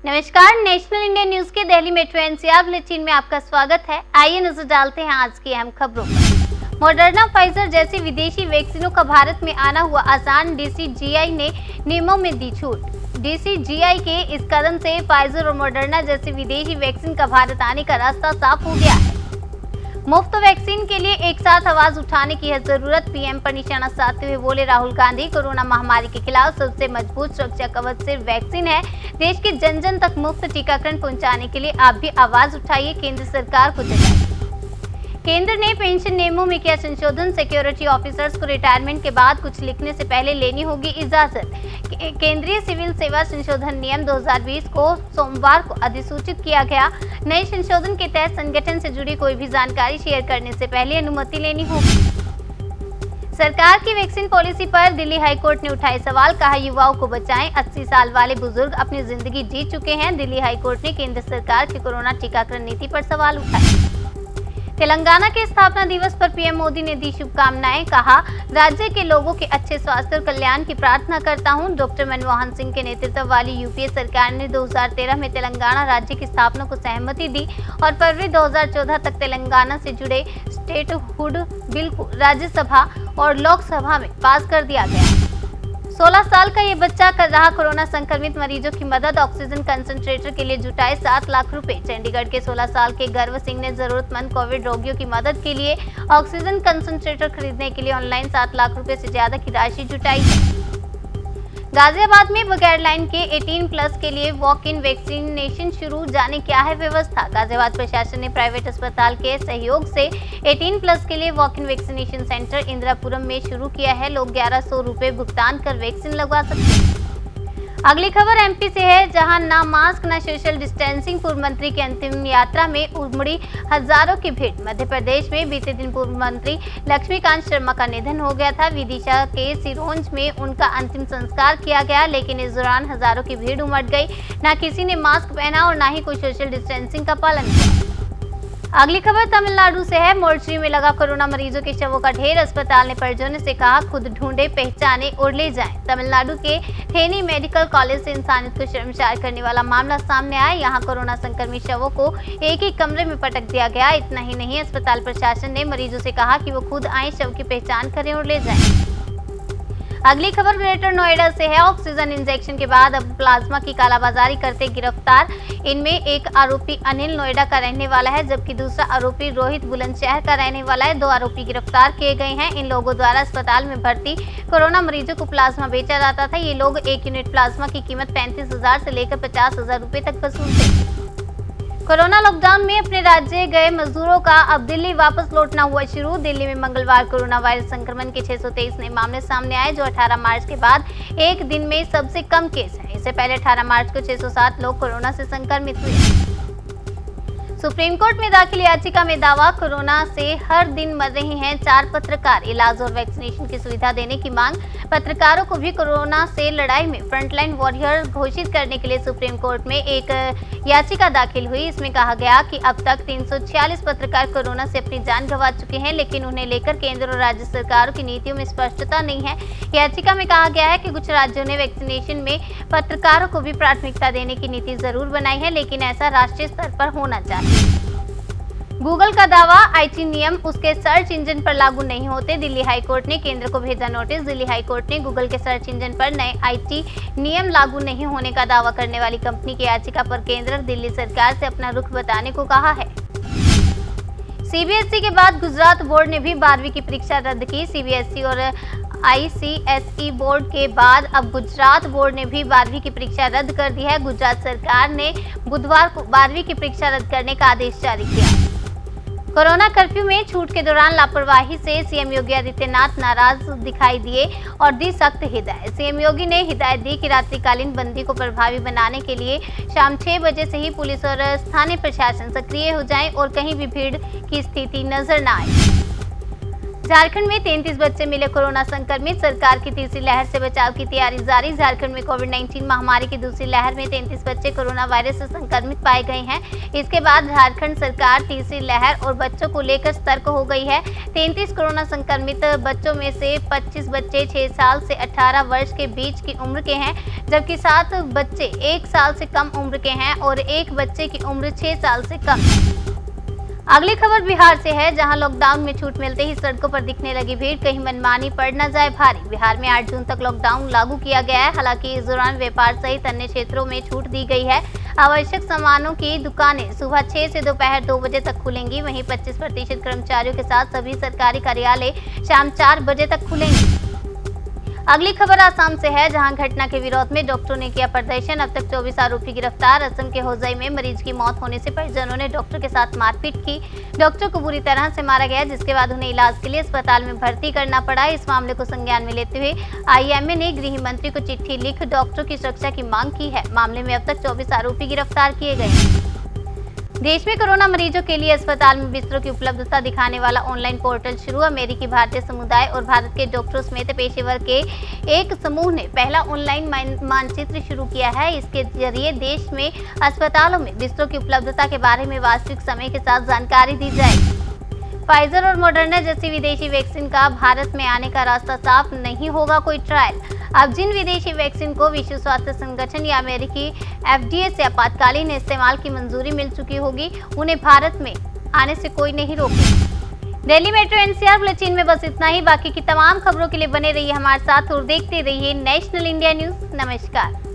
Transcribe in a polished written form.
नमस्कार, national India news के Delhi metro NCR bulletin में आपका स्वागत है। आइए नजर डालते हैं आज की अहम खबरों पर। मॉडर्ना, फाइजर जैसी विदेशी वैक्सीनों का भारत में आना हुआ आसान, डीसीजीआई ने नियमों में दी छूट। डीसीजीआई के इस कदम से फाइजर और मॉडर्ना जैसी विदेशी वैक्सीन का भारत आने का रास्ता साफ हो गया है। मुफ्त वैक्सीन के लिए एक साथ आवाज उठाने की है जरूरत, पीएम पर निशाना साधते हुए बोले राहुल गांधी। कोरोना महामारी के खिलाफ सबसे मजबूत सुरक्षा कवच सिर्फ वैक्सीन है। देश के जन जन तक मुफ्त टीकाकरण पहुंचाने के लिए आप भी आवाज उठाइए, केंद्र सरकार को जगाइए। केंद्र ने पेंशन नियमों में किया संशोधन, सिक्योरिटी ऑफिसर्स को रिटायरमेंट के बाद कुछ लिखने से पहले लेनी होगी इजाजत। केंद्रीय सिविल सेवा संशोधन नियम 2020 को सोमवार को अधिसूचित किया गया। नए संशोधन के तहत संगठन से जुड़ी कोई भी जानकारी शेयर करने से पहले अनुमति लेनी होगी। सरकार की वैक्सीन पॉलिसी पर दिल्ली हाईकोर्ट ने उठाए सवाल, कहा युवाओं को बचाएं, 80 साल वाले बुजुर्ग अपनी जिंदगी जी चुके हैं। दिल्ली हाईकोर्ट ने केंद्र सरकार की कोरोना टीकाकरण नीति पर सवाल उठाए। तेलंगाना के स्थापना दिवस पर पीएम मोदी ने दी शुभकामनाएं, कहा राज्य के लोगों के अच्छे स्वास्थ्य और कल्याण की प्रार्थना करता हूं। डॉक्टर मनमोहन सिंह के नेतृत्व वाली यूपीए सरकार ने 2013 में तेलंगाना राज्य की स्थापना को सहमति दी और फरवरी 2014 तक तेलंगाना से जुड़े स्टेटहुड बिल को राज्यसभा और लोकसभा में पास कर दिया गया। 16 साल का ये बच्चा कर रहा कोरोना संक्रमित मरीजों की मदद, ऑक्सीजन कंसंट्रेटर के लिए जुटाए 7 लाख रुपए। चंडीगढ़ के 16 साल के गर्व सिंह ने जरूरतमंद कोविड रोगियों की मदद के लिए ऑक्सीजन कंसंट्रेटर खरीदने के लिए ऑनलाइन 7 लाख रुपए से ज्यादा की राशि जुटाई है। गाजियाबाद में बगैर लाइन के 18+ के लिए वॉक इन वैक्सीनेशन शुरू, जाने क्या है व्यवस्था। गाजियाबाद प्रशासन ने प्राइवेट अस्पताल के सहयोग से 18+ के लिए walk in vaccination centre Indirapuram में शुरू किया है। लोग 1100 रुपए भुगतान कर वैक्सीन लगवा सकते हैं। अगली खबर एमपी से है, जहां ना मास्क ना सोशल डिस्टेंसिंग। पूर्व मंत्री की अंतिम यात्रा में उमड़ी हजारों की भीड़। मध्य प्रदेश में बीते दिन पूर्व मंत्री लक्ष्मीकांत शर्मा का निधन हो गया था। विदिशा के सिरोंज में उनका अंतिम संस्कार किया गया, लेकिन इस दौरान हजारों की भीड़ उमड़ गई। ना किसी ने मास्क पहना और ना ही कोई सोशल डिस्टेंसिंग का पालन किया। अगली खबर तमिलनाडु से है, मोर्चरी में लगा कोरोना मरीजों के शवों का ढेर। अस्पताल ने परिजनों से कहा खुद ढूंढे, पहचाने और ले जाएं। तमिलनाडु के थेनी मेडिकल कॉलेज से इंसानियत को शर्मसार करने वाला मामला सामने आया। यहां कोरोना संक्रमित शवों को एक ही कमरे में पटक दिया गया। इतना ही नहीं, अस्पताल प्रशासन ने मरीजों से कहा कि वो खुद आए, शव की पहचान करें और ले जाएं। अगली खबर ग्रेटर नोएडा से है, ऑक्सीजन इंजेक्शन के बाद अब प्लाज्मा की कालाबाजारी करते गिरफ्तार। इनमें एक आरोपी अनिल नोएडा का रहने वाला है, जबकि दूसरा आरोपी रोहित बुलंदशहर का रहने वाला है। 2 आरोपी गिरफ्तार किए गए हैं। इन लोगों द्वारा अस्पताल में भर्ती कोरोना मरीजों को प्लाज्मा बेचा जाता था। ये लोग 1 यूनिट प्लाज्मा की कीमत 35,000 से लेकर 50,000 रुपए तक वसूलते। कोरोना लॉकडाउन में अपने राज्य गए मजदूरों का अब दिल्ली वापस लौटना हुआ शुरू। दिल्ली में मंगलवार कोरोना वायरस संक्रमण के 623 नए मामले सामने आए, जो 18 मार्च के बाद एक दिन में सबसे कम केस है। इससे पहले 18 मार्च को 607 लोग कोरोना से संक्रमित हुए। सुप्रीम कोर्ट में दाखिल याचिका में दावा, कोरोना से हर दिन मर रहे हैं 4 पत्रकार। इलाज और वैक्सीनेशन की सुविधा देने की मांग। पत्रकारों को भी कोरोना से लड़ाई में फ्रंटलाइन वॉरियर घोषित करने के लिए सुप्रीम कोर्ट में एक याचिका दाखिल हुई। इसमें कहा गया कि अब तक 346 पत्रकार कोरोना से अपनी जान गंवा चुके हैं, लेकिन उन्हें लेकर केंद्र और राज्य सरकारों की नीतियों में स्पष्टता नहीं है। याचिका में कहा गया है कि कुछ राज्यों ने वैक्सीनेशन में पत्रकारों को भी प्राथमिकता देने की नीति जरूर बनाई है, लेकिन ऐसा राष्ट्रीय स्तर पर होना चाहिए। गूगल का दावा, आईटी नियम उसके सर्च इंजन पर लागू नहीं होते। दिल्ली हाईकोर्ट ने केंद्र को भेजा नोटिस। दिल्ली हाईकोर्ट ने गूगल के सर्च इंजन पर नए आईटी नियम लागू नहीं होने का दावा करने वाली कंपनी की याचिका पर केंद्र दिल्ली सरकार से अपना रुख बताने को कहा है। सीबीएसई के बाद गुजरात बोर्ड ने भी 12वीं की परीक्षा रद्द की। सीबीएसई और आईसीएसई बोर्ड के बाद अब गुजरात बोर्ड ने भी 12वीं की परीक्षा रद्द कर दी है। गुजरात सरकार ने बुधवार को 12वीं की परीक्षा रद्द करने का आदेश जारी किया। कोरोना कर्फ्यू में छूट के दौरान लापरवाही से सीएम योगी आदित्यनाथ नाराज दिखाई दिए और दी सख्त हिदायत। सीएम योगी ने हिदायत दी कि रात्रिकालीन बंदी को प्रभावी बनाने के लिए शाम 6 बजे से ही पुलिस और स्थानीय प्रशासन सक्रिय हो जाए और कहीं भी भीड़ की स्थिति नजर न आए। झारखंड में 33 बच्चे मिले कोरोना संक्रमित। सरकार की तीसरी लहर से बचाव की तैयारी जारी। झारखंड में कोविड-19 महामारी की दूसरी लहर में 33 बच्चे कोरोना वायरस से संक्रमित पाए गए हैं। इसके बाद झारखंड सरकार तीसरी लहर और बच्चों को लेकर सतर्क हो गई है। 33 कोरोना संक्रमित बच्चों में से 25 बच्चे 6 साल से 18 वर्ष के बीच की उम्र के हैं, जबकि 7 बच्चे 1 साल से कम उम्र के हैं और 1 बच्चे की उम्र 6 साल से कम। अगली खबर बिहार से है, जहां लॉकडाउन में छूट मिलते ही सड़कों पर दिखने लगी भीड़। कहीं मनमानी पड़ न जाए भारी। बिहार में 8 जून तक लॉकडाउन लागू किया गया है। हालांकि इस दौरान व्यापार सहित अन्य क्षेत्रों में छूट दी गई है। आवश्यक सामानों की दुकानें सुबह 6 से दोपहर 2 बजे तक खुलेंगी। वहीं 25% कर्मचारियों के साथ सभी सरकारी कार्यालय शाम 4 बजे तक खुलेंगे। अगली खबर आसाम से है, जहां घटना के विरोध में डॉक्टरों ने किया प्रदर्शन। अब तक 24 आरोपी गिरफ्तार। असम के होजाई में मरीज की मौत होने से परिजनों ने डॉक्टर के साथ मारपीट की। डॉक्टर को बुरी तरह से मारा गया, जिसके बाद उन्हें इलाज के लिए अस्पताल में भर्ती करना पड़ा। इस मामले को संज्ञान में लेते हुए IMA ने गृह मंत्री को चिट्ठी लिख डॉक्टरों की सुरक्षा की मांग की है। मामले में अब तक 24 आरोपी गिरफ्तार किए गए। देश में कोरोना मरीजों के लिए अस्पताल में बिस्तरों की उपलब्धता दिखाने वाला ऑनलाइन पोर्टल शुरू। अमेरिकी भारतीय समुदाय और भारत के डॉक्टरों समेत पेशेवर के एक समूह ने पहला ऑनलाइन मानचित्र शुरू किया है। इसके जरिए देश में अस्पतालों में बिस्तरों की उपलब्धता के बारे में वास्तविक समय के साथ जानकारी दी जाएगी। फाइजर और मॉडर्ना जैसी विदेशी वैक्सीन का भारत में आने का रास्ता साफ, नहीं होगा कोई ट्रायल। अब जिन विदेशी वैक्सीन को विश्व स्वास्थ्य संगठन या अमेरिकी FDA से आपातकालीन इस्तेमाल की मंजूरी मिल चुकी होगी, उन्हें भारत में आने से कोई नहीं रोकेगा। दिल्ली मेट्रो NCR बुलेटिन में बस इतना ही। बाकी की तमाम खबरों के लिए बने रहिए हमारे साथ और देखते रहिए नेशनल इंडिया न्यूज। नमस्कार।